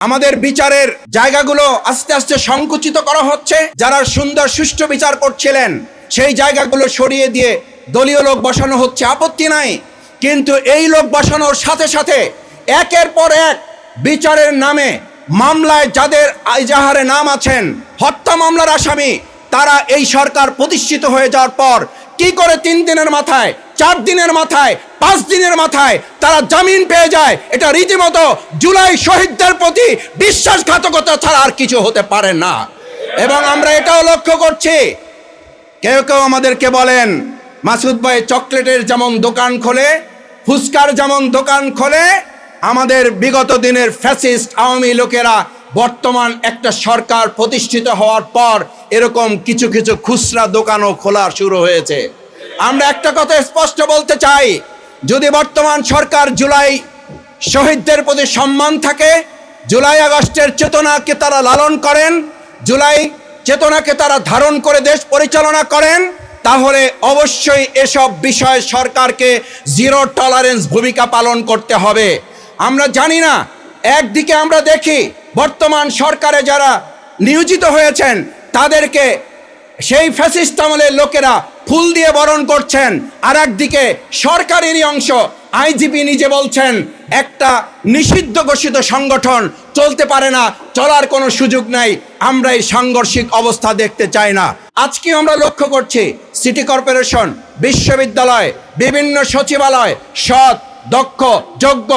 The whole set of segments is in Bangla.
আমাদের বিচারের জায়গাগুলো আস্তে আস্তে সংকুচিত করা হচ্ছে। যারা সুন্দর সুষ্ঠু বিচার করছিলেন সেই জায়গাগুলো সরিয়ে দিয়ে দলীয় লোক বসানো হচ্ছে, আপত্তি নাই। কিন্তু এই লোক বসানোর সাথে সাথে একের পর এক বিচারের নামে মামলায় যাদের এজাহারে নাম আছেন, হত্যা মামলার আসামি, তারা এই সরকার প্রতিষ্ঠিত হয়ে যাওয়ার পর কি করে 3 দিনের মাথায়, 4 দিনের মাথায়, 5 দিনের মাথায় তারা জামিন পেয়ে যায়। এটা রীতিমতো জুলাই শহীদদের প্রতি বিশ্বাসঘাতকতা ছাড়া আর কিছু হতে পারে না। এবং আমরা এটাও লক্ষ্য করছি, কেউ কেউ আমাদেরকে বলেন মাসুদ ভাই চকলেটের যেমন দোকান খোলে, ফুচকার যেমন দোকান খোলে, আমাদের বিগত দিনের ফ্যাসিস্ট আওয়ামী লোকেরা বর্তমান একটা সরকার প্রতিষ্ঠিত হওয়ার পর এরকম কিছু কিছু খুচরা দোকানও খোলা শুরু হয়েছে। আমরা একটা কথা স্পষ্ট বলতে চাই, যদি বর্তমান সরকার জুলাই শহীদদের প্রতি সম্মান থাকে, জুলাই আগস্টের চেতনাকে তারা লালন করেন, জুলাই চেতনাকে তারা ধারণ করে দেশ পরিচালনা করেন, তাহলে অবশ্যই এসব বিষয়ে সরকারকে জিরো টলারেন্স ভূমিকা পালন করতে হবে। আমরা জানি না, একদিকে আমরা দেখি বর্তমান সরকারে যারা নিয়োজিত হয়েছেন তাদেরকে সেই ফ্যাসিস্ট আমলের লোকেরা ফুল দিয়ে বরণ করছেন, আর একদিকে সরকারেরই অংশ আইজিপি নিজে বলছেন একটা নিষিদ্ধ ঘোষিত সংগঠন চলতে পারে না, চলার কোনো সুযোগ নাই। আমরা এই সাংঘর্ষিক অবস্থা দেখতে চাই না। আজকে আমরা লক্ষ্য করছি সিটি কর্পোরেশন, বিশ্ববিদ্যালয়, বিভিন্ন সচিবালয় সৎ, দক্ষ, যোগ্য,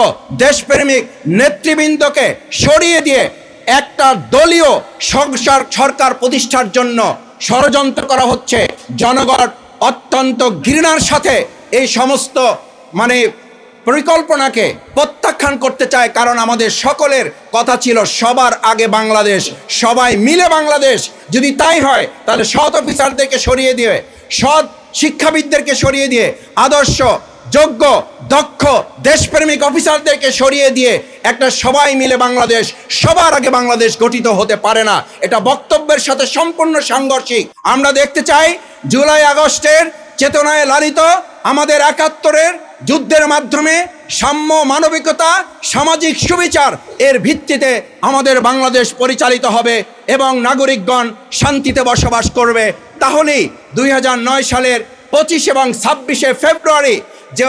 দেশপ্রেমিক নেতৃবৃন্দকে সরিয়ে দিয়ে একটা দলীয় সরকার প্রতিষ্ঠার জন্য ষড়যন্ত্র করা হচ্ছে। জনগণ অত্যন্ত ঘৃণার সাথে এই সমস্ত পরিকল্পনাকে প্রত্যাখ্যান করতে চায়। কারণ আমাদের সকলের কথা ছিল সবার আগে বাংলাদেশ, সবাই মিলে বাংলাদেশ। যদি তাই হয় তাহলে সৎ অফিসারদেরকে সরিয়ে দিয়ে, সৎ শিক্ষাবিদদেরকে সরিয়ে দিয়ে, আদর্শ, যোগ্য, দক্ষ, দেশপ্রেমিক অফিসারদেরকে সরিয়ে দিয়ে একটা সবাই মিলে বাংলাদেশ, সবার আগে বাংলাদেশ গঠিত হতে পারে না। এটা বক্তব্যের সাথে সম্পূর্ণ সাংঘর্ষিক। আমরা দেখতে চাই জুলাই আগস্টের চেতনায় লালিত আমাদের 71-এর যুদ্ধের মাধ্যমে সাম্য, মানবিকতা, সামাজিক সুবিচার এর ভিত্তিতে আমাদের বাংলাদেশ পরিচালিত হবে এবং নাগরিকগণ শান্তিতে বসবাস করবে। তাহলেই 2009 সালের 25 এবং 26শে ফেব্রুয়ারি যে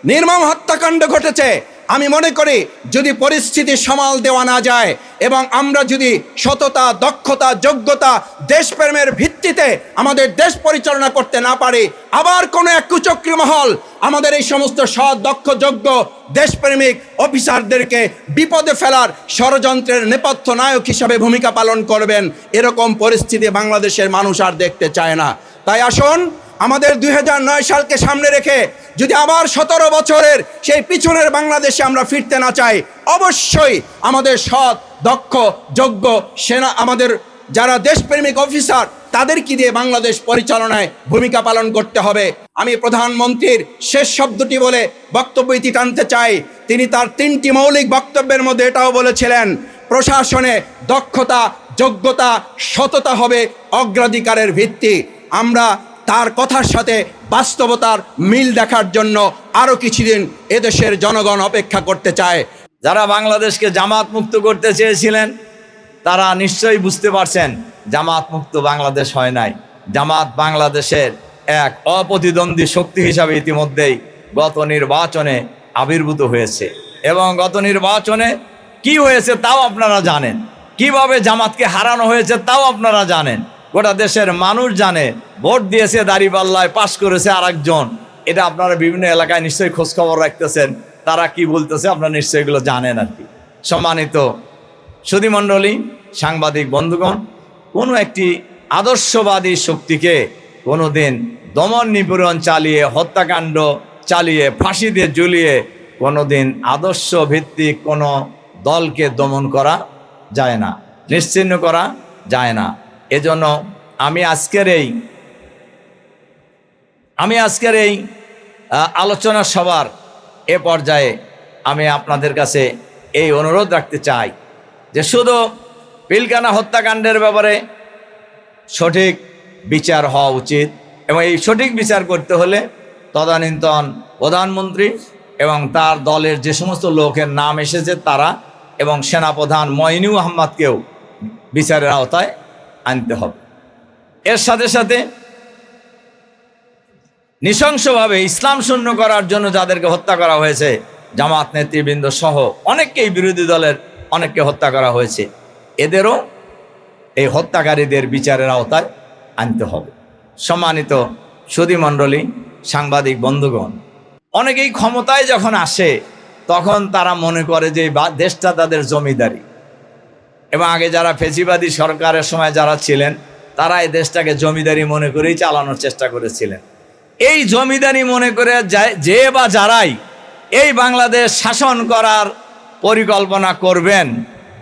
নির্মম হত্যাকাণ্ড ঘটেছে, আমি মনে করি যদি পরিস্থিতি সামাল দেওয়া না যায় এবং আমরা যদি সততা, দক্ষতা, যোগ্যতা, দেশপ্রেমের ভিত্তিতে আমাদের দেশ পরিচালনা করতে না পারি, আবার কোনো এক কুচক্রী মহল আমাদের এই সমস্ত সৎ, দক্ষ, যোগ্য, দেশপ্রেমিক অফিসারদেরকে বিপদে ফেলার ষড়যন্ত্রের নেপথ্য নায়ক হিসাবে ভূমিকা পালন করবেন। এরকম পরিস্থিতি বাংলাদেশের মানুষ আর দেখতে চায় না। তাই আসুন, আমাদের 2009 সালকে সামনে রেখে যদি আবার 17 বছরের সেই পিছনের বাংলাদেশে আমরা ফিরতে না চাই, অবশ্যই আমাদের সৎ, দক্ষ, যোগ্য সেনা, আমাদের যারা দেশপ্রেমিক অফিসার, তাদেরকে দিয়ে বাংলাদেশ পরিচালনায় ভূমিকা পালন করতে হবে। আমি প্রধানমন্ত্রীর শেষ শব্দটি বলে বক্তব্য ইতি টানতে চাই। তিনি তার 3টি মৌলিক বক্তব্যের মধ্যে এটাও বলেছিলেন, প্রশাসনে দক্ষতা, যোগ্যতা, সততা হবে অগ্রাধিকারের ভিত্তি। আমরা তার কথার সাথে বাস্তবতার মিল দেখার জন্য আরও কিছুদিন এদেশের জনগণ অপেক্ষা করতে চায়। যারা বাংলাদেশকে জামাত মুক্ত করতে চেয়েছিলেন তারা নিশ্চয়ই বুঝতে পারছেন জামাত মুক্ত বাংলাদেশ হয় নাই। জামাত বাংলাদেশের এক অপ্রতিদ্বন্দ্বী শক্তি হিসাবে ইতিমধ্যেই গত নির্বাচনে আবির্ভূত হয়েছে এবং গত নির্বাচনে কি হয়েছে তাও আপনারা জানেন, কিভাবে জামাতকে হারানো হয়েছে তাও আপনারা জানেন। গোটা দেশের মানুষ জানে, ভোট দিয়েছে দাঁড়িপাল্লায়, পাশ করেছে আরেকজন। এটা আপনারা বিভিন্ন এলাকায় নিশ্চয়ই খোঁজখবর রাখতেছেন, তারা কি বলতেছে আপনারা নিশ্চয়ই এগুলো জানেন আর কি। সম্মানিত সুধীমণ্ডলী, সাংবাদিক বন্ধুগণ, কোনো একটি আদর্শবাদী শক্তিকে কোনো দিন দমন নিপীড়ন চালিয়ে, হত্যাকাণ্ড চালিয়ে, ফাঁসি দিয়ে ঝুলিয়ে কোনো দিন আদর্শ ভিত্তিক কোনো দলকে দমন করা যায় না, নিশ্চিহ্ন করা যায় না। এজন্য আমি আজকের এই আলোচনা সভার এ পর্যায়ে আমি আপনাদের কাছে এই অনুরোধ রাখতে চাই যে শুধু পিলখানা হত্যাকাণ্ডের ব্যাপারে সঠিক বিচার হওয়া উচিত এবং এই সঠিক বিচার করতে হলে তদানীন্তন প্রধানমন্ত্রী এবং তার দলের যে সমস্ত লোকের নাম এসেছে তারা এবং সেনাপ্রধান মঈনুল আহমদকেও বিচারের আওতায় আনতে হবে। এর সাথে সাথে নৃশংসভাবে ইসলাম শূন্য করার জন্য যাদেরকে হত্যা করা হয়েছে, জামাত নেতৃবৃন্দ সহ অনেককেই, বিরোধী দলের অনেককে হত্যা করা হয়েছে, এদেরও এই হত্যাকারীদের বিচারের আওতায় আনতে হবে। সম্মানিত সুধীমণ্ডলী, সাংবাদিক বন্ধুগণ, অনেকেই ক্ষমতায় যখন আসে তখন তারা মনে করে যে দেশটা তাদের জমিদারি, এবং আগে যারা ফেসিবাদী সরকারের সময় যারা ছিলেন তারা এই দেশটাকে জমিদারি মনে করেই চালানোর চেষ্টা করেছিলেন। এই জমিদারি মনে করে যে বা যারাই এই বাংলাদেশ শাসন করার পরিকল্পনা করবেন,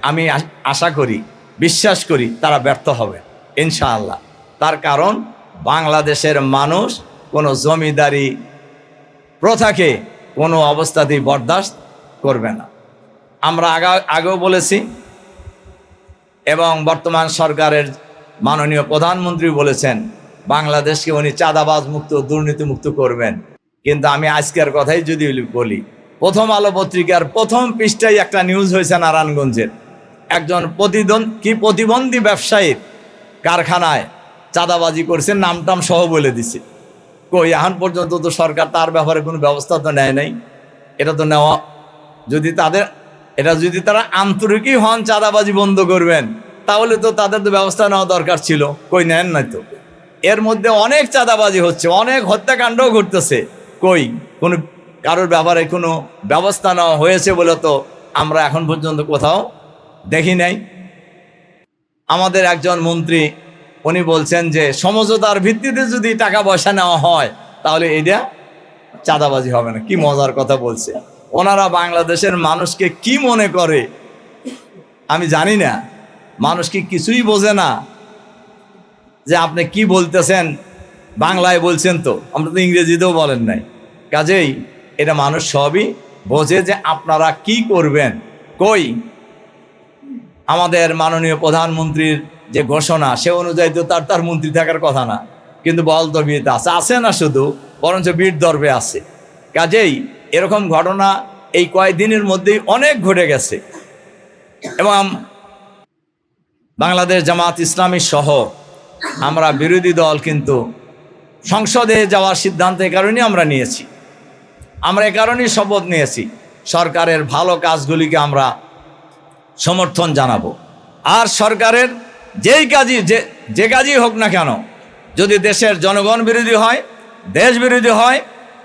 আমি আশা করি, বিশ্বাস করি তারা ব্যর্থ হবে ইনশাআল্লাহ। তার কারণ বাংলাদেশের মানুষ কোনো জমিদারি প্রথাকে কোনো অবস্থাতেই বরদাস্ত করবে না। আমরা আগেও বলেছি এবং বর্তমান সরকারের মাননীয় প্রধানমন্ত্রী বলেছেন বাংলাদেশকে উনি চাঁদাবাজ মুক্ত, দুর্নীতি মুক্ত করবেন। কিন্তু আমি আজকের কথাই যদি বলি, প্রথম আলো পত্রিকার প্রথম পৃষ্ঠায় একটা নিউজ হয়েছে নারায়ণগঞ্জের একজন প্রতিবন্ধী ব্যবসায়ীর কারখানায় চাঁদাবাজি করছেন, নামটাম সহ বলে দিছে। কই এখন পর্যন্ত তো সরকার তার ব্যাপারে কোনো ব্যবস্থা তো নেয় নাই। এটা তো নেওয়া, যদি তারা আন্তরিকই হন চাঁদাবাজি বন্ধ করবেন, তাহলে তো তাদের তো ব্যবস্থা নেওয়া দরকার ছিল। কই নেন নাই তো। এর মধ্যে অনেক চাঁদাবাজি হচ্ছে, অনেক হত্যাকাণ্ডও ঘটতেছে। কই কোনো কারোর ব্যাপারে কোনো ব্যবস্থা নেওয়া হয়েছে বলে তো আমরা এখন পর্যন্ত কোথাও দেখি নাই। আমাদের একজন মন্ত্রী উনি বলছেন যে সমঝোতার ভিত্তিতে যদি টাকা পয়সা নেওয়া হয় তাহলে এটা চাঁদাবাজি হবে না। কি মজার কথা বলছে। ওনারা বাংলাদেশের মানুষকে কি মনে করে আমি জানি না। মানুষ কি কিছুই বোঝে না যে আপনি কি বলতেছেন? বাংলায় বলছেন তো, আমরা তো ইংরেজিতেও বলেন নাই। কাজেই এটা মানুষ সবই বোঝে যে আপনারা কি করবেন। কই আমাদের মাননীয় প্রধানমন্ত্রীর যে ঘোষণা সে অনুযায়ী তো তার মন্ত্রী থাকার কথা না, কিন্তু বল দরবিতে আছে না, শুধু বরঞ্চ বীর দর্বে আছে। কাজেই এরকম ঘটনা এই কয়েকদিনের মধ্যেই অনেক ঘটে গেছে এবং বাংলাদেশ জামাত ইসলামী সহ আমরা বিরোধী দল কিন্তু সংসদে যাওয়ার সিদ্ধান্ত এ কারণেই আমরা নিয়েছি। আমরা এ কারণেই শপথ নিয়েছি সরকারের ভালো কাজগুলিকে আমরা সমর্থন জানাবো। আর সরকারের যে কাজই হোক না কেন, যদি দেশের জনগণ বিরোধী হয়, দেশ বিরোধী হয়,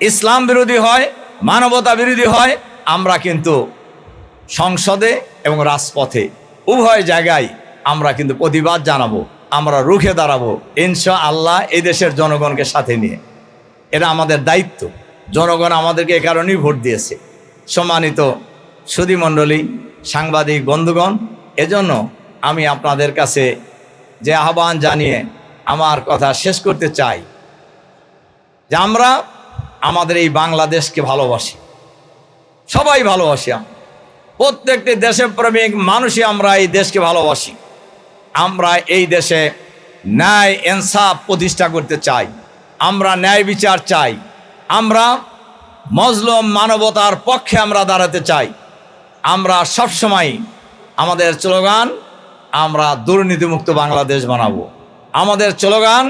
ইসলাম বিরোধী হয়, মানবতা বিরোধী হয়, আমরা কিন্তু সংসদে এবং রাজপথে উভয় জায়গায় আমরা কিন্তু প্রতিবাদ জানাবো, আমরা রুখে দাঁড়াবো ইনশাআল্লাহ এই দেশের জনগণকে সাথে নিয়ে। এটা আমাদের দায়িত্ব। জনগণ আমাদেরকে এ কারণেই ভোট দিয়েছে। সম্মানিত সুধীমণ্ডলী, সাংবাদিক বন্ধুগণ, এজন্য আমি আপনাদের কাছে যে আহ্বান জানিয়ে আমার কথা শেষ করতে চাই যে আমরা আমাদের এই বাংলাদেশকে ভালোবাসি, সবাই ভালোবাসি। প্রত্যেকটি দেশপ্রেমিক মানুষই আমরা এই দেশকে ভালোবাসি। আমরা এই দেশে ন্যায় ইনসাফ প্রতিষ্ঠা করতে চাই, আমরা ন্যায় বিচার চাই, আমরা মজলুম মানবতার পক্ষে আমরা দাঁড়াতে চাই। আমরা সবসময় আমাদের স্লোগান আমরা দুর্নীতিমুক্ত বাংলাদেশ বানাবো। আমাদের স্লোগান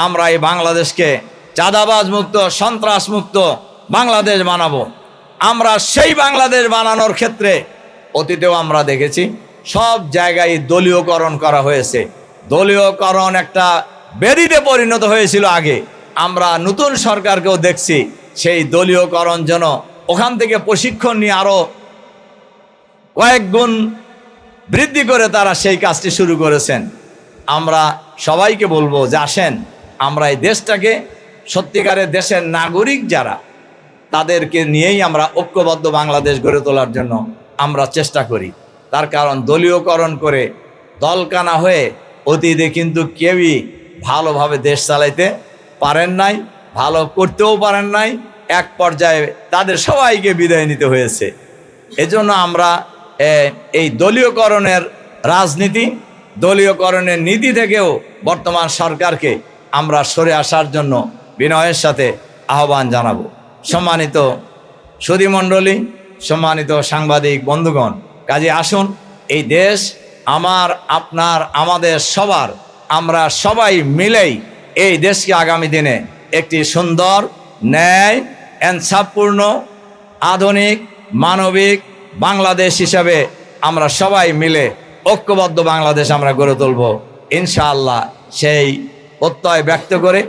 আমরা এই বাংলাদেশকে চাঁদাবাজ মুক্ত, সন্ত্রাস মুক্ত বাংলাদেশ বানাবো। আমরা সেই বাংলাদেশ বানানোর ক্ষেত্রে অতীতেও আমরা দেখেছি সব জায়গায় দলীয়করণ করা হয়েছে। দলীয়করণ একটা বেদিতে পরিণত হয়েছিল আগে। আমরা নতুন সরকারকেও দেখছি সেই দলীয়করণ যেন ওখান থেকে প্রশিক্ষণ নিয়ে আরও কয়েক গুণ বৃদ্ধি করে তারা সেই কাজটি শুরু করেছেন। আমরা সবাইকে বলবো যে আসেন আমরা এই দেশটাকে সত্যিকারের দেশের নাগরিক যারা তাদেরকে নিয়েই আমরা ঐক্যবদ্ধ বাংলাদেশ গড়ে তোলার জন্য আমরা চেষ্টা করি। তার কারণ দলীয়করণ করে দলকানা হয়ে অতীতে কিন্তু কেউই ভালোভাবে দেশ চালাইতে পারেন নাই, ভালো করতেও পারেন নাই। এক পর্যায়ে তাদের সবাইকে বিদায় নিতে হয়েছে। এজন্য আমরা এই দলীয়করণের রাজনীতি, দলীয়করণের নীতি থেকেও বর্তমান সরকারকে আমরা সরে আসার জন্য বিনয়ের সাথে আহ্বান জানাবো। সম্মানিত সুধীমণ্ডলী, সম্মানিত সাংবাদিক বন্ধুগণ, কাজে আসুন, এই দেশ আমার, আপনার, আমাদের সবার, আমরা সবাই মিলেই এই দেশকে আগামী দিনে একটি সুন্দর, ন্যায়, ইনসাফপূর্ণ, আধুনিক, মানবিক বাংলাদেশ হিসাবে আমরা সবাই মিলে ঐক্যবদ্ধ বাংলাদেশ আমরা গড়ে তুলব ইনশাআল্লাহ। সেই প্রত্যয় ব্যক্ত করে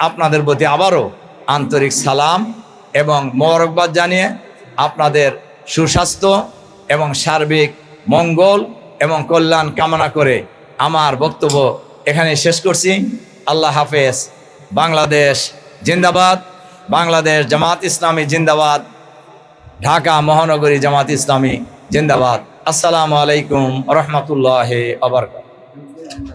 আপনাদের প্রতি আবারও আন্তরিক সালাম এবং মোবারকবাদ জানিয়ে আপনাদের সুস্বাস্থ্য এবং সার্বিক মঙ্গল এবং কল্যাণ কামনা করে আমার বক্তব্য এখানে শেষ করছি। আল্লাহ হাফেজ। বাংলাদেশ জিন্দাবাদ, বাংলাদেশ জামাত ইসলামী জিন্দাবাদ, ঢাকা মহানগরী জামাত ইসলামী জিন্দাবাদ। আসসালামু আলাইকুম রহমতুল্লাহ আবরকাতুহু।